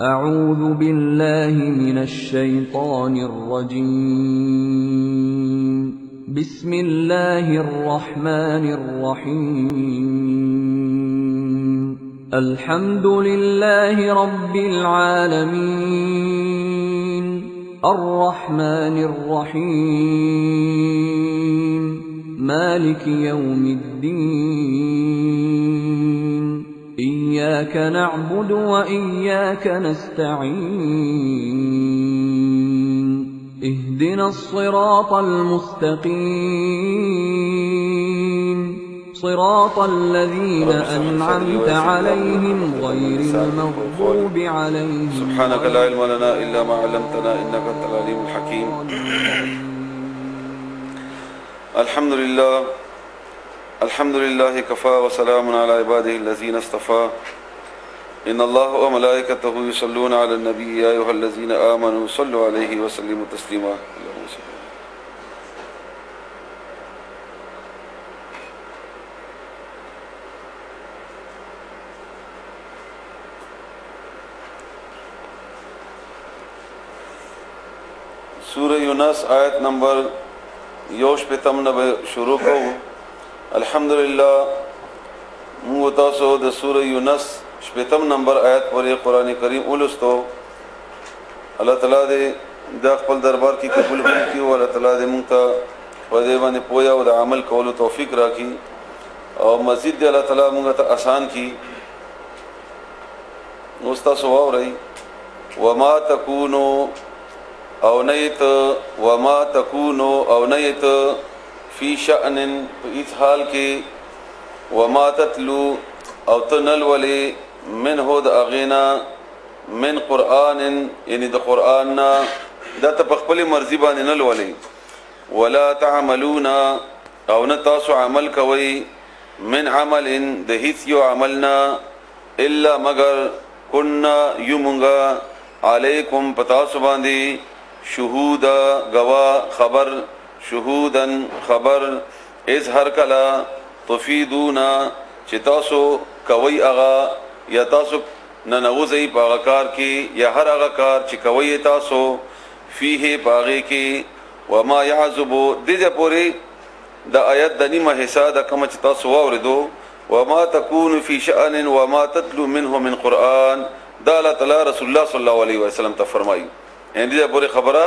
أعوذ بالله من الشيطان الرجيم. بسم الله الرحمن الرحيم. الحمد لله رب العالمين الرحمن الرحيم مالك يوم الدين إياك نعبد وإياك نستعين اهدنا الصراط المستقيم صراط الذين أنعمت عليهم غير المغضوب عليهم. سبحانك لا علم لنا إلا ما علمتنا إنك أنت العليم الحكيم. الحمد لله كفى وسلام على عباده الذين اصطفى إن الله وملائكته يصلون على النبي يا أيها الذين آمنوا صلوا عليه وسلموا تسليما. سورہ یونس آیت نمبر 1 شروع کو. الحمدللہ مو تاسو د سورہ یونس 8 نمبر آیت پر قرآن کریم ولستو. الله تعالی دې د خپل دربار کې قبول کړي او الله تعالی دې موږ ته په دې باندې پوهه او د عمل کولو توفیق راکړي او مزید دې الله تعالی موږ ته آسان کړي. نو تاسو واورئ وما تکونو او نیت فی شأن اس حال کې وما تتلو او تنل ولی من هود اغینا من قرآن یعنی د قرآن نا دا ته خپل مرضی باندې نل ولی ولا تعملون او نه تاسو عمل کوي من عمل د هیڅ یو عملنا الا مگر كنا یمغا علیکم پتاسو باندې شهودا گوا خبر شهودن خبر اظهر کلا تفیدونا چې تاسو کوي اغا یا تاسو ننوځي په کار کې یا هر هغه کار چې کوي تاسو فيه باغې کې وما يعذب دغه پوری د آیت د نیمه حصہ د کوم چې تاسو واوریدو وما تكون في شأن وما تتلو منه من قرآن دا الله تعالی رسول الله صلی الله علیه وسلم ته فرمایي. ان دې پوری خبره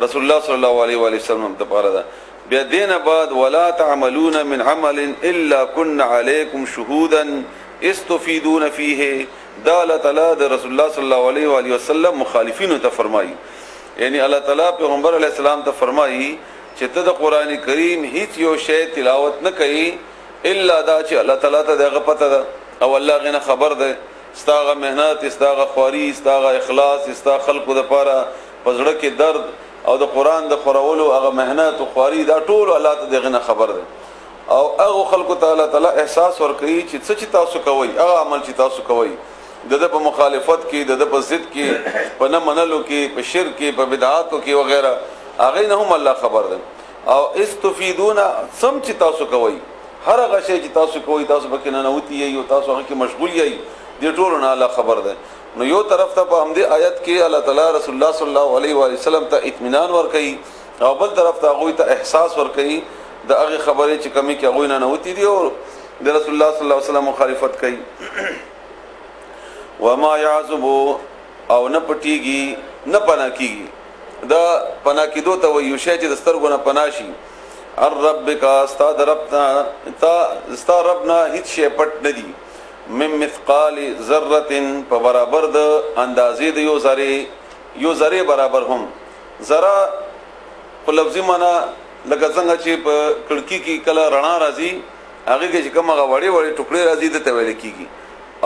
رسول الله صلی الله علیه وسلم ته پاره ده. بیا دین بعد ولا تعملون من عمل الا كنا عليكم شهودا استفيدون فيه دا الله تعالی د رسول الله صلی الله علیه وسلم مخالفین ته فرمایي. یعنی الله تعالی پیغمبر علیه السلام ته فرمایي چې ته د قران کریم هیڅ یو شی تلاوت نه کوي الا دا چې الله تعالی ته دغه پته ده او الله غنه خبر ده. استاغه مهنت استاغه خواري استاغه اخلاص استا خلقو د پاره پزړه کې درد او د قران د خورولو هغه مهنت او خواري دا ټول الله ته دغه خبر ده او هغه خلقو تعالی احساس ورکړي چې څه تاسو کوي هغه عمل چې تاسو کوي د په مخالفت کې د په ضد کې په نه منلو کې په شرک کې په بدعاتو کې وغیرہ هغه نه هم الله خبر ده. او استفیدون سم چې تاسو کوي هر هغه شی چې تاسو کوي تاسو پکې نه نوتی یو تاسو هغه کې مشغول یی دې ټول نه الله خبر ده. نو یو طرف ته په همدې آیت کې الله تعالی رسول الله صلی الله علیه وسلم ته اطمینان ورکړي او بل طرف ته هغه ته احساس ورکړي د هغه خبرې چې کمی کې هغه نه نوتی دی او د رسول الله صلی الله علیه وسلم مخالفت کوي. وما يعذب او نه پټيږي نه پنا کیږي دا پنا کېدو ته وي شی چې د سترګو نه پناشي الربک استاد ربنا هیڅ شی پټ نه دی من مثقال ذره په برابر د اندازې د یو ذره برابر هم ذره په لفظي معنا لکه څنګه چې په کړکی کې کله رڼا راځي هغه کې چې کومه وړي ټوکړي راځي د تویل کېږي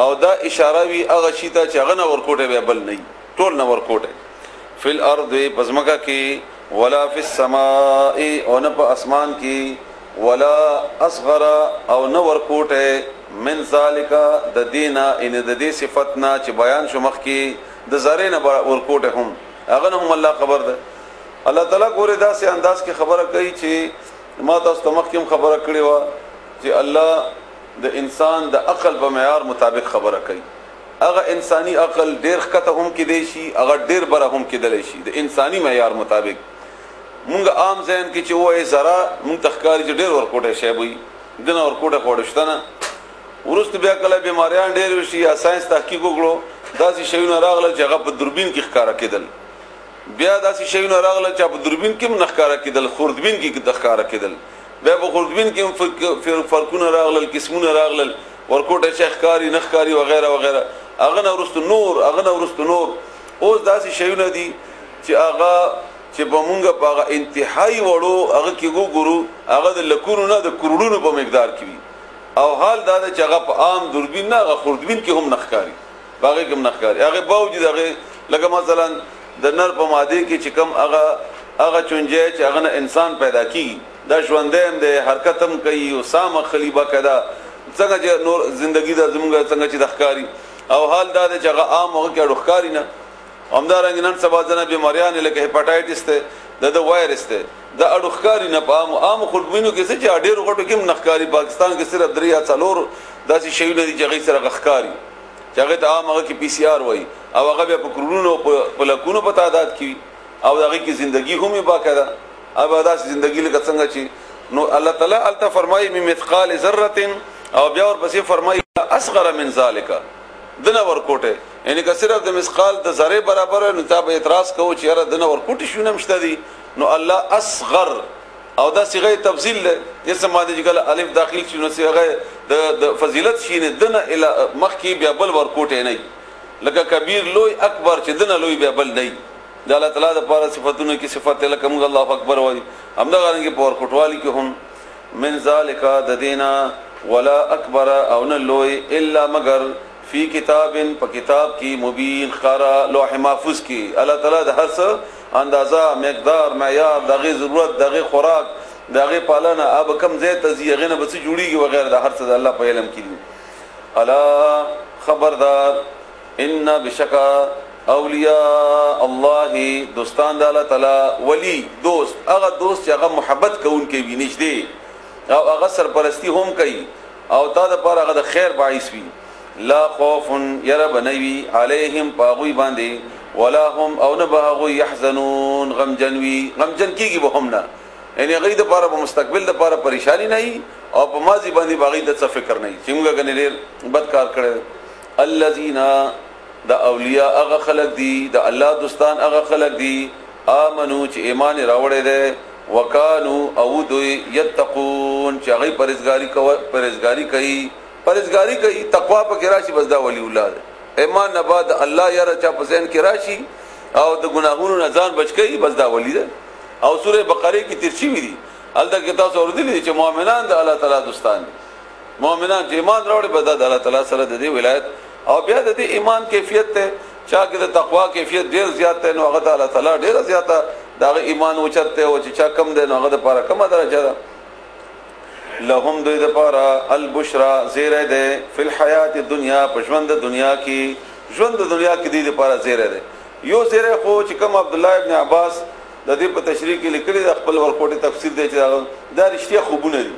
او دا اشاره وی هغه شی ته چې هغه نه ورکوټه به بل نه ټول نه ورکوټه فل ارض پزمکا کې ولا فی السماء او نه په اسمان کې ولا اصغر او نه ورکوټه من ذالک د دینا ان د دې صفاتنا چې بیان شو مخ کې د ذره نه ورکوټه هم هغه هم الله خبر ده. الله تعالی ګوره داسې انداز کې خبره کوي چې ما تاسو مخ کې خبره کړې و چې الله د انسان د عقل په معیار مطابق خبره کوي هغه انساني عقل ډیر خطه هم کې دی شي هغه ډیر بره هم کې دلی شي د انساني معیار مطابق مونږ عام ذهن کې چې وای زرا مونږ تخکاری چې ډیر ورکوټه شی وي دنه ورکوټه خوړشتنه ورست بیا کله بیماریان ډیر وشي یا ساينس تحقیق وکړو داسې شیونه راغله چې هغه په دوربین کې ښکارا کېدل بیا داسې شیونه راغله چې په دوربین کې هم ښکارا کېدل خوردبین کې ښکارا کېدل بیا په خوردبین کې فرقونه راغله قسمونه راغله ورکوټه شي ښکاری نه ښکاری وغیرہ وغیرہ هغه نورست نور اوس داسې شیونه دي چې هغه چې په مونږه په انتهایی وړو هغه کې ګورو هغه د لکونو نه د کروڑونو په مقدار کې وي او حال دا چې هغه په عام دوربین نه هغه خوردبین کې هم نخکاری باغې کې هم نخکاری هغه باوجود هغه لکه مثلا د نر په ماده کې چې کم هغه چونجه چې هغه انسان پیدا کیږي دا ژوندیم د حرکت هم کوي او سام خلیبه کدا څنګه چې نور زندگی دا زمونږ څنګه چې دخکاری او حال دا چې هغه عام هغه کې ډوخکاری نه همدارنګ نن سبا ځنه بیماریان لکه هپاتایټس ته د وایرس ته د اډوخکاری نه په عام خودبینو کې څه چې ډېر غټو کې نخکاری پاکستان کې صرف 3 یا 4 داسې شیونه دي چې هغه سره غخکاری چې هغه ته عام هغه کې پی سی آر وای او هغه په کرونو په لکونو په تعداد کې او هغه کې ژوندۍ هم باقاعده او داسې ژوندۍ لکه څنګه چې نو الله تعالی الته فرمایي مثقال ذره او بیا ورپسې فرمایي اصغر من ذالک دنه ورکوټه یعنی که صرف د مثقال د ذره برابر نو تاسو اعتراض کوو چې یاره دنه ورکوټه شونه مشته دي نو الله اصغر او دا صيغه تفضیل له جسم ماده چې کله الف داخل شي نو صيغه د فضیلت شینه دنه اله مخکی بیا بل ورکوټه نه لکه کبیر لوی اکبر چې دنه لوی بیا بل نه د الله تعالی د پاره صفاتونو کې صفات لکه موږ الله اکبر وای همدا غانګي پور کوټوالی کې هم من ذالک د دینا ولا اکبر او نه لوی الا مگر فی کتاب په کتاب کې مبین خارا لوح محفوظ کې الله تعالی د هر څه اندازه مقدار معیار دغه ضرورت دغه خوراک دغه پالنه اب کم زه تزیغه نه بس جوړیږي وغیرہ د هر څه د الله په علم کې دي الا خبردار ان بشکا اولیاء الله دوستان د الله تعالی ولی دوست هغه دوست چې هغه محبت کوونکی وي نږدې او هغه سرپرستی هم کوي او تا د پر هغه د خیر باعث وي لا خوف يربنوي عليهم باغوي باندې ولا هم او نه باغوي يحزنون غمجن کیږي به هم نه یعنی غي د لپاره په مستقبل د لپاره پریشانی نه او په ماضي باندې باغی د څه فکر نه چې موږ غنې ډېر بد کار کړل الذين د اولیاء هغه خلق دي د الله دوستان هغه خلق دي امنو چې ایمان راوړې ده وکانو او دوی یتقون چې هغه پرهیزګاری کوي تقوا په کې راشي بس دا ولی الله ایمان نه بعد الله یاره چا په ذهن کې راشي او د ګناهونو نه ځان بچ کوي بس دا ولی ده او سوره بقره کې ترشی وی دي الته کې تاسو اوردلی چې مؤمنان د الله تعالی دوستان دي مؤمنان چې ایمان راوړي بس د الله تعالی سره د دې ولایت او بیا د دې ایمان کیفیت ته چا کې د تقوا کیفیت ډیر زیات ده نو هغه د الله تعالی ډیر زیاته دا ایمان اوچته او چې چا کم ده نو هغه د لپاره کمه درجه ده لهم دوی د پاره البشرا زیره ده فی الحیات الدنیا پښوند دنیا کې ژوند د دنیا کې د پاره زیره ده یو زیره خو چې کوم عبد الله ابن عباس د دې په تشریح کې لیکلي د خپل ورکوټه تفسیر دی چې دا رښتیا خوبونه دي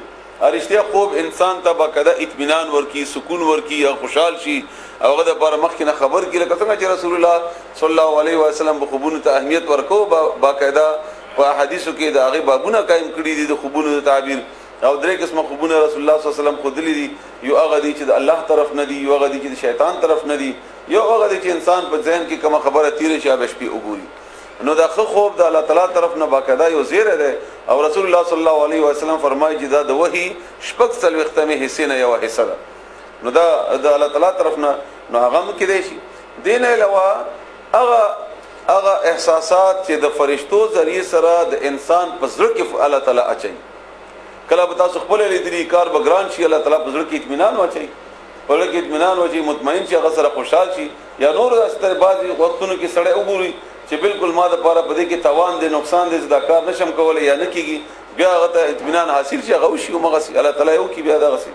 رښتیا خوب انسان ته باقاعده اطمینان ورکی سکون ورکی او خوشحال شي او هغه د لپاره مخکې خبر کې لکه څنګه چې رسول الله صلی الله علیه وسلم په خوبونو ته اهمیت ورکو باقاعده په حدیثو کې د هغه بابونه قائم کړی دي د خوبونو تعبیر او درې قسمه خوبونه رسول الله صلی الله علیه وسلم خودلی دي یو هغه دي چې د الله طرف نه دي یو هغه دي چې د شیطان طرف نه دي یو هغه دي چې انسان په ذهن کې کوم خبره تیر شي او شپې وګوري نو دا خوب د الله تعالی طرف نه باقاعده یو زیره ده او رسول الله صلی الله علیه وسلم فرمایي چې دا د وحی شپږ څل وختمه حصے نه یو حصہ ده نو دا د الله تعالی طرف نه نو هغه کې دی شي دین علاوه هغه احساسات چې د فرشتو ذریعہ سره د انسان په زړه کې الله تعالی اچي کله به تاسو خپل لیدلی کار بګران شي الله تعالی په زړه کې اطمینان واچي په لږ اطمینان واچي مطمئن شي هغه سره خوشحال شي یا نور داسې بعضي وختونو کې سړی وګوري چې بالکل ما د پاره بده کې توان دي نقصان دي زدا کار نشم کولای یا نه کیږي بیا هغه ته اطمینان حاصل شي هغه شي او مغسي الله تعالی یو کې بیا دا غسي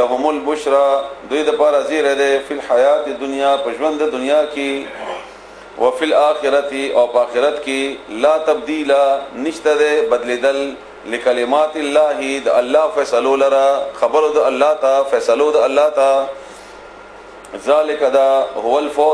لهم البشرا دوی د پاره زیره ده فی الحیات الدنیا پښوند دنیا کې وفي الاخرته او په آخرت کې لا تبديل نشته ده بدلیدل لکلمات الله د الله فیصلو لرا خبر د الله تا فیصلو د الله تا ذالک دا هو الفوز